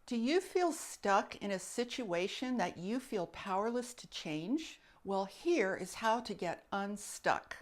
Do you feel stuck in a situation that you feel powerless to change? Well, here is how to get unstuck.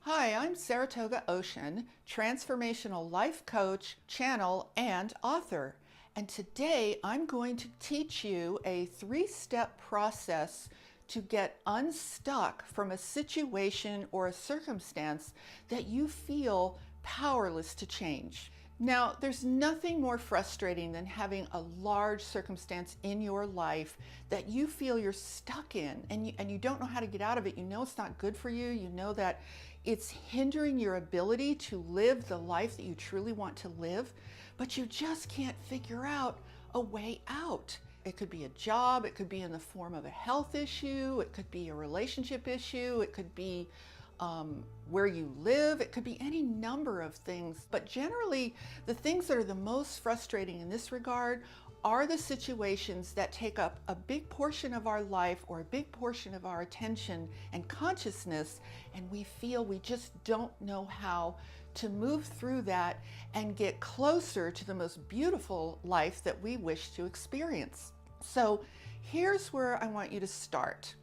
Hi, I'm Saratoga Ocean, transformational life coach, channel, and author. And today I'm going to teach you a 3-step process to get unstuck from a situation or a circumstance that you feel powerless to change. Now, there's nothing more frustrating than having a large circumstance in your life that you feel you're stuck in and you don't know how to get out of it. You know it's not good for you. You know that it's hindering your ability to live the life that you truly want to live, but you just can't figure out a way out. It could be a job, it could be in the form of a health issue, it could be a relationship issue, it could be where you live, it could be any number of things. But generally, the things that are the most frustrating in this regard are the situations that take up a big portion of our life or a big portion of our attention and consciousness, and we feel we just don't know how to move through that and get closer to the most beautiful life that we wish to experience. So here's where I want you to start.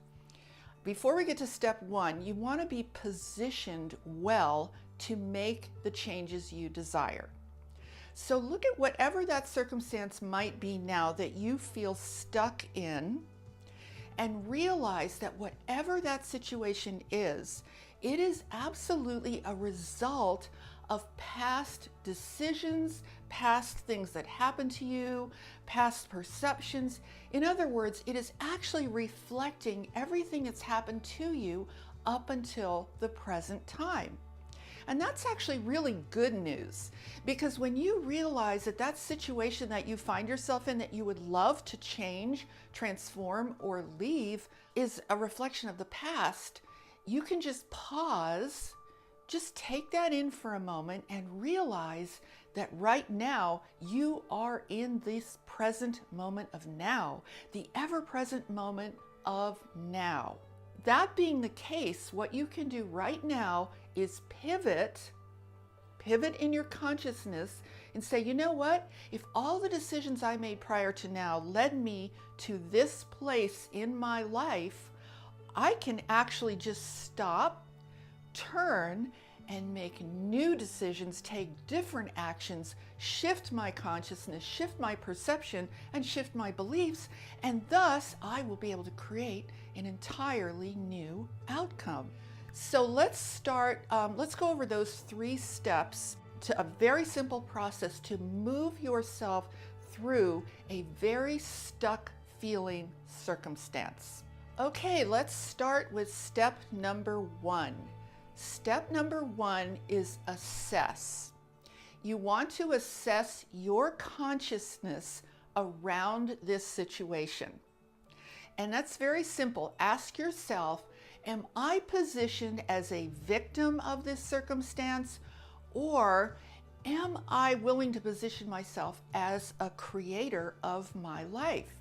Before we get to step 1, you want to be positioned well to make the changes you desire. So look at whatever that circumstance might be now that you feel stuck in, and realize that whatever that situation is, it is absolutely a result of past decisions, past things that happened to you, past perceptions. In other words, it is actually reflecting everything that's happened to you up until the present time. And that's actually really good news, because when you realize that that situation that you find yourself in that you would love to change, transform, or leave is a reflection of the past, you can just pause, just take that in for a moment and realize that right now you are in this present moment of now, the ever-present moment of now. That being the case, what you can do right now is pivot in your consciousness and say, you know what? If all the decisions I made prior to now led me to this place in my life, I can actually just stop, turn, and make new decisions, take different actions, shift my consciousness, shift my perception, and shift my beliefs, and thus I will be able to create an entirely new outcome. So let's go over those 3 steps to a very simple process to move yourself through a very stuck feeling circumstance. Okay, let's start with step number 1. Step number 1 is assess. You want to assess your consciousness around this situation. And that's very simple. Ask yourself, am I positioned as a victim of this circumstance, or am I willing to position myself as a creator of my life?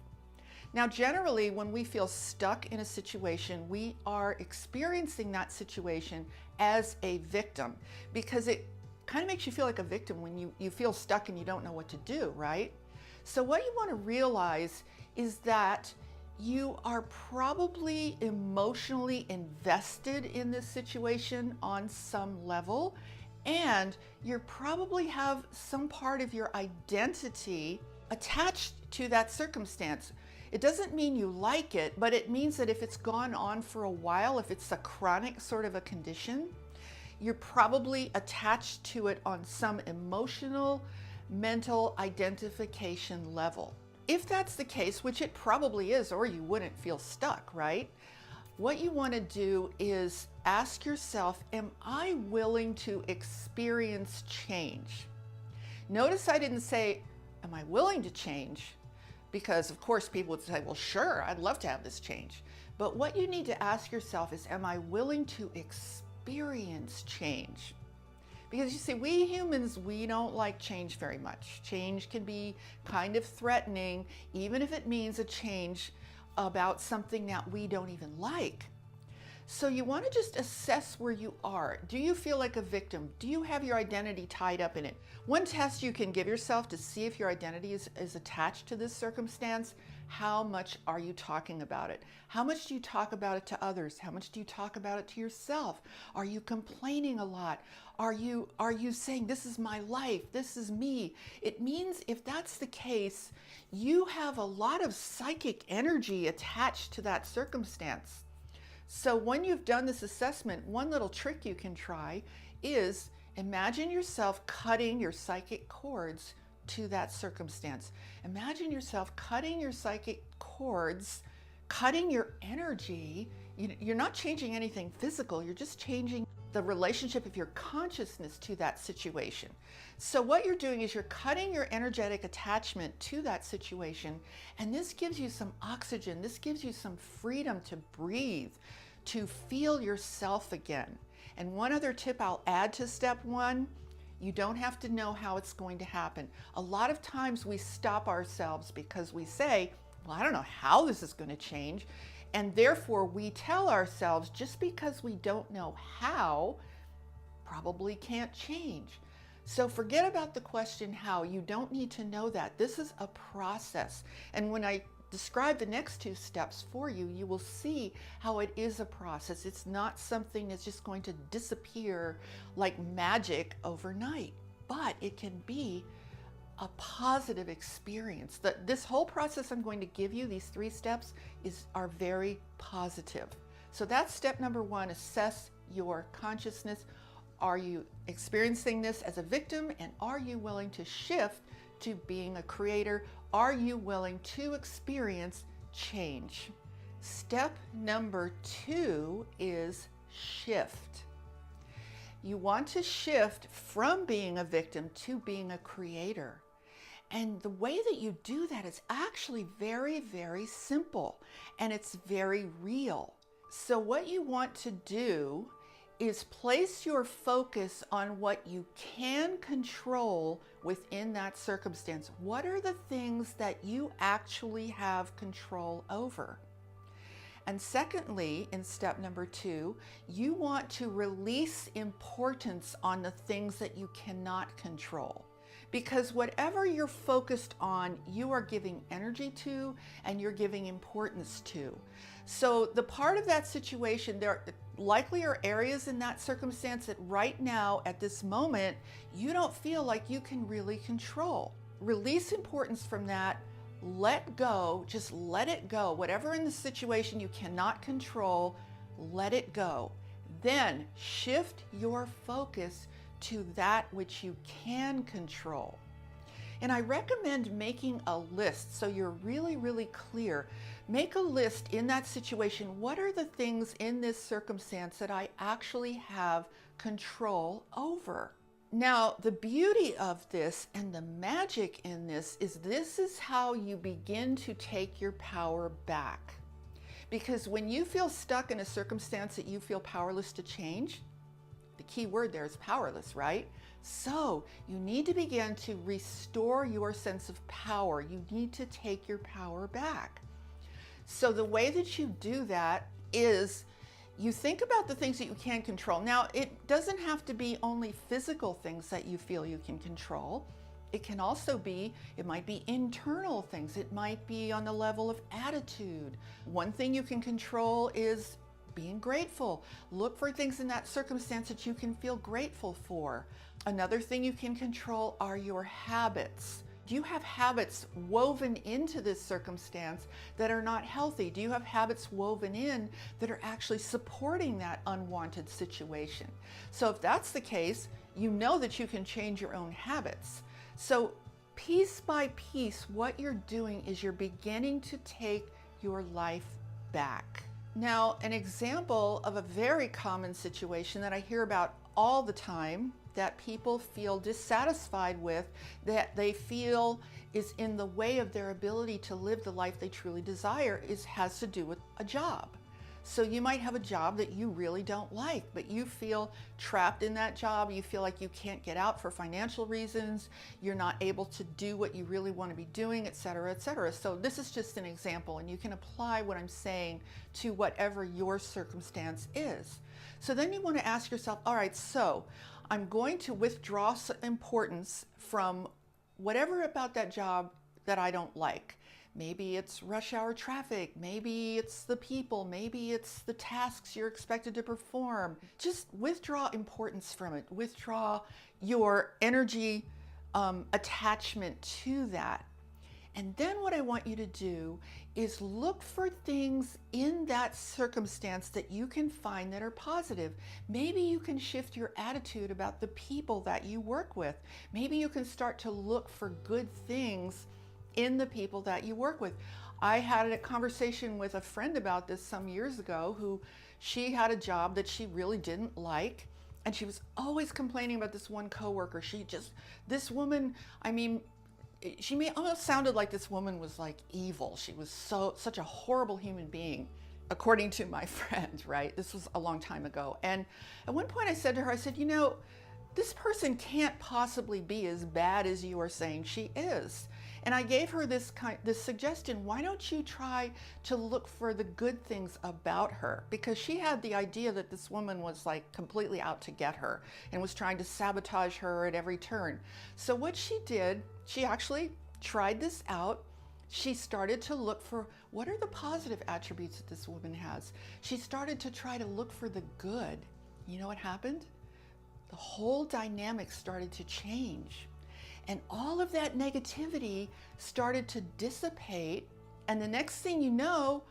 Now, generally, when we feel stuck in a situation, we are experiencing that situation as a victim, because it kind of makes you feel like a victim when you feel stuck and you don't know what to do, right? So what you want to realize is that you are probably emotionally invested in this situation on some level, and you probably have some part of your identity attached to that circumstance. It doesn't mean you like it, but it means that if it's gone on for a while, if it's a chronic sort of a condition, you're probably attached to it on some emotional, mental identification level. If that's the case, which it probably is, or you wouldn't feel stuck, right? What you want to do is ask yourself, am I willing to experience change? Notice I didn't say, am I willing to change? Because of course people would say, well, sure, I'd love to have this change. But what you need to ask yourself is, am I willing to experience change? Because you see, we humans, we don't like change very much. Change can be kind of threatening, even if it means a change about something that we don't even like. So you want to just assess where you are. Do you feel like a victim? Do you have your identity tied up in it? One test you can give yourself to see if your identity is attached to this circumstance: how much are you talking about it? How much do you talk about it to others? How much do you talk about it to yourself? Are you complaining a lot? Are you saying, this is my life, this is me? It means, if that's the case, you have a lot of psychic energy attached to that circumstance. So when you've done this assessment, one little trick you can try is imagine yourself cutting your psychic cords to that circumstance. Imagine yourself cutting your psychic cords, cutting your energy. You're not changing anything physical, you're just changing the relationship of your consciousness to that situation. So what you're doing is you're cutting your energetic attachment to that situation, and this gives you some oxygen, this gives you some freedom to breathe, to feel yourself again. And one other tip I'll add to step one: you don't have to know how it's going to happen. A lot of times we stop ourselves because we say, well, I don't know how this is going to change. And therefore we tell ourselves, just because we don't know how, probably can't change. So forget about the question how. You don't need to know that. This is a process. And when I describe the next two steps for you, you will see how it is a process. It's not something that's just going to disappear like magic overnight, but it can be a positive experience. This whole process I'm going to give you, these 3 steps, are very positive. So that's step number 1, assess your consciousness. Are you experiencing this as a victim, and are you willing to shift to being a creator? Are you willing to experience change? Step number 2 is shift. You want to shift from being a victim to being a creator. And the way that you do that is actually very, very simple, and it's very real. So what you want to do is place your focus on what you can control within that circumstance. What are the things that you actually have control over? And secondly, in step number 2, you want to release importance on the things that you cannot control. Because whatever you're focused on, you are giving energy to, and you're giving importance to. So the part of that situation, there likely are areas in that circumstance that right now, at this moment, you don't feel like you can really control. Release importance from that. Let go, just let it go. Whatever in the situation you cannot control, let it go. Then shift your focus to that which you can control. And I recommend making a list so you're really, really clear. Make a list in that situation. What are the things in this circumstance that I actually have control over? Now, the beauty of this and the magic in this is how you begin to take your power back. Because when you feel stuck in a circumstance that you feel powerless to change, the key word there is powerless, right? So you need to begin to restore your sense of power. You need to take your power back. So the way that you do that is you think about the things that you can control. Now, it doesn't have to be only physical things that you feel you can control. It can also be, it might be internal things. It might be on the level of attitude. One thing you can control is being grateful. Look for things in that circumstance that you can feel grateful for. Another thing you can control are your habits. Do you have habits woven into this circumstance that are not healthy? Do you have habits woven in that are actually supporting that unwanted situation? So if that's the case, you know that you can change your own habits. So piece by piece, what you're doing is you're beginning to take your life back. Now, an example of a very common situation that I hear about all the time that people feel dissatisfied with, that they feel is in the way of their ability to live the life they truly desire, has to do with a job. So you might have a job that you really don't like, but you feel trapped in that job. You feel like you can't get out for financial reasons. You're not able to do what you really want to be doing, etc., etc. So this is just an example, and you can apply what I'm saying to whatever your circumstance is. So then you want to ask yourself, all right, so I'm going to withdraw some importance from whatever about that job that I don't like. Maybe it's rush hour traffic, maybe it's the people, maybe it's the tasks you're expected to perform. Just withdraw importance from it. Withdraw your energy attachment to that. And then what I want you to do is look for things in that circumstance that you can find that are positive. Maybe you can shift your attitude about the people that you work with. Maybe you can start to look for good things in the people that you work with. I had a conversation with a friend about this some years ago, who she had a job that she really didn't like, and she was always complaining about this one coworker. This woman, I mean, she almost sounded like this woman was like evil. She was such a horrible human being, according to my friend, right? This was a long time ago. And at one point I said to her, I said, you know, this person can't possibly be as bad as you are saying she is. And I gave her this suggestion: why don't you try to look for the good things about her? Because she had the idea that this woman was like completely out to get her and was trying to sabotage her at every turn. So what she did, she actually tried this out. She started to look for, what are the positive attributes that this woman has? She started to try to look for the good. You know what happened? The whole dynamic started to change. And all of that negativity started to dissipate. And the next thing you know,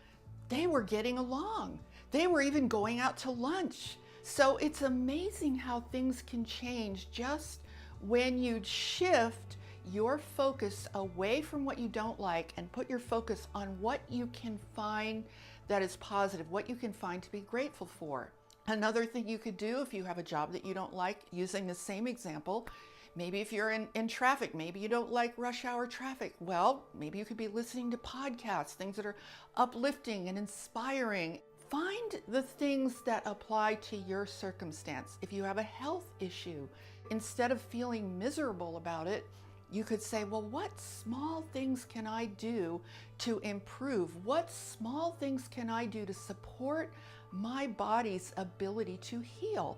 they were getting along. They were even going out to lunch. So it's amazing how things can change just when you shift your focus away from what you don't like and put your focus on what you can find that is positive, what you can find to be grateful for. Another thing you could do if you have a job that you don't like, using the same example, maybe if you're in traffic, maybe you don't like rush hour traffic. Well, maybe you could be listening to podcasts, things that are uplifting and inspiring. Find the things that apply to your circumstance. If you have a health issue, instead of feeling miserable about it, you could say, well, what small things can I do to improve? What small things can I do to support my body's ability to heal?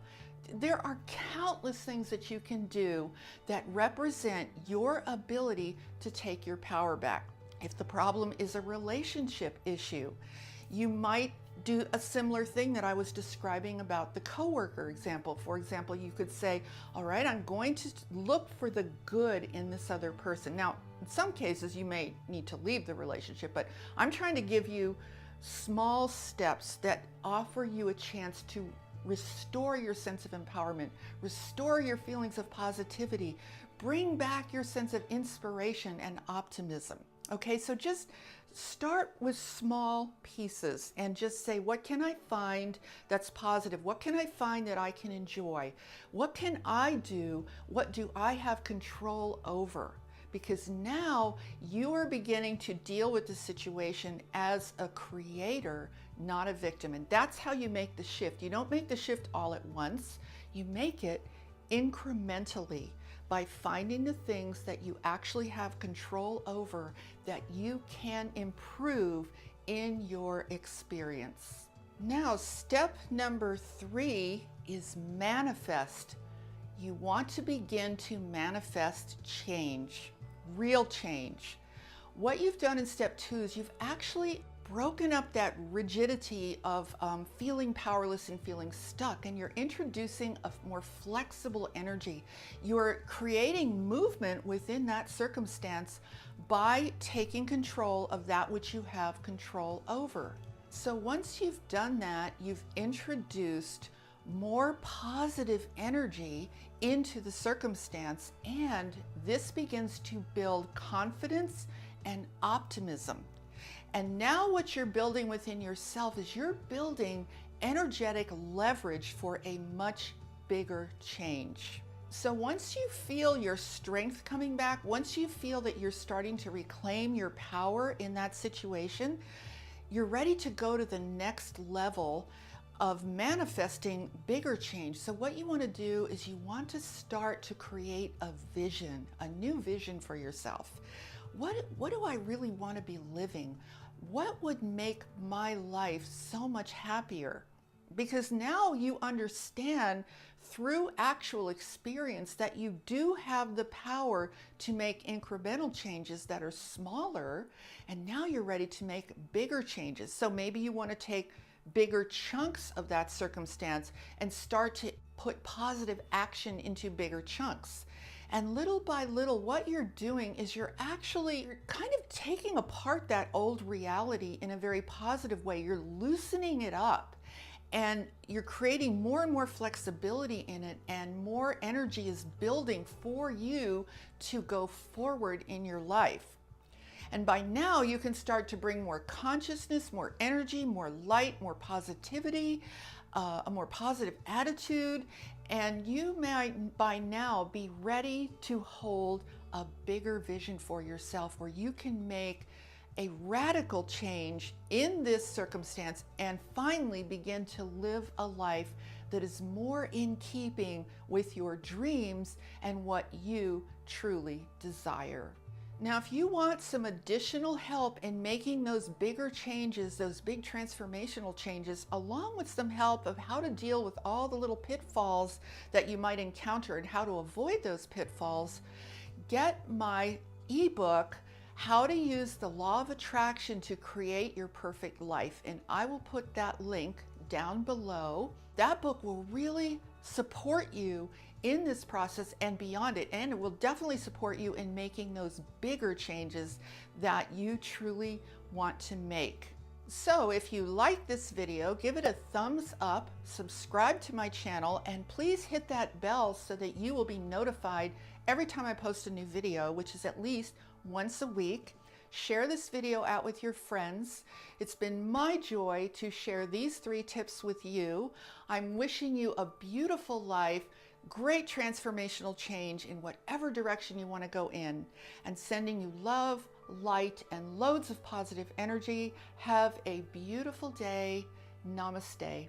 There are countless things that you can do that represent your ability to take your power back. If the problem is a relationship issue, you might do a similar thing that I was describing about the coworker example. For example, you could say, all right, I'm going to look for the good in this other person. Now, in some cases, you may need to leave the relationship, but I'm trying to give you small steps that offer you a chance to restore your sense of empowerment, restore your feelings of positivity, bring back your sense of inspiration and optimism. Okay, so just start with small pieces and just say, what can I find that's positive? What can I find that I can enjoy? What can I do? What do I have control over? Because now you are beginning to deal with the situation as a creator, not a victim. And that's how you make the shift. You don't make the shift all at once. You make it incrementally by finding the things that you actually have control over that you can improve in your experience. Now, step number 3 is manifest. You want to begin to manifest change, real change. What you've done in step 2 is you've actually broken up that rigidity of feeling powerless and feeling stuck, and you're introducing a more flexible energy. You're creating movement within that circumstance by taking control of that which you have control over. So once you've done that, you've introduced more positive energy into the circumstance, and this begins to build confidence and optimism. And now what you're building within yourself is you're building energetic leverage for a much bigger change. So once you feel your strength coming back, once you feel that you're starting to reclaim your power in that situation, you're ready to go to the next level of manifesting bigger change. So what you want to do is you want to start to create a vision, a new vision for yourself. What do I really want to be living? What would make my life so much happier? Because now you understand through actual experience that you do have the power to make incremental changes that are smaller, and now you're ready to make bigger changes. So maybe you want to take bigger chunks of that circumstance and start to put positive action into bigger chunks. And little by little, what you're doing is you're kind of taking apart that old reality in a very positive way. You're loosening it up and you're creating more and more flexibility in it, and more energy is building for you to go forward in your life. And by now you can start to bring more consciousness, more energy, more light, more positivity, a more positive attitude, and you might by now be ready to hold a bigger vision for yourself where you can make a radical change in this circumstance and finally begin to live a life that is more in keeping with your dreams and what you truly desire. Now, if you want some additional help in making those bigger changes, those big transformational changes, along with some help of how to deal with all the little pitfalls that you might encounter and how to avoid those pitfalls, get my ebook, How to Use the Law of Attraction to Create Your Perfect Life. And I will put that link down below. That book will really support you in this process and beyond it, and it will definitely support you in making those bigger changes that you truly want to make. So if you like this video, give it a thumbs up, subscribe to my channel, and please hit that bell so that you will be notified every time I post a new video, which is at least once a week. Share this video out with your friends. It's been my joy to share these 3 tips with you. I'm wishing you a beautiful life, great transformational change in whatever direction you want to go in, and sending you love, light, and loads of positive energy. Have a beautiful day. Namaste.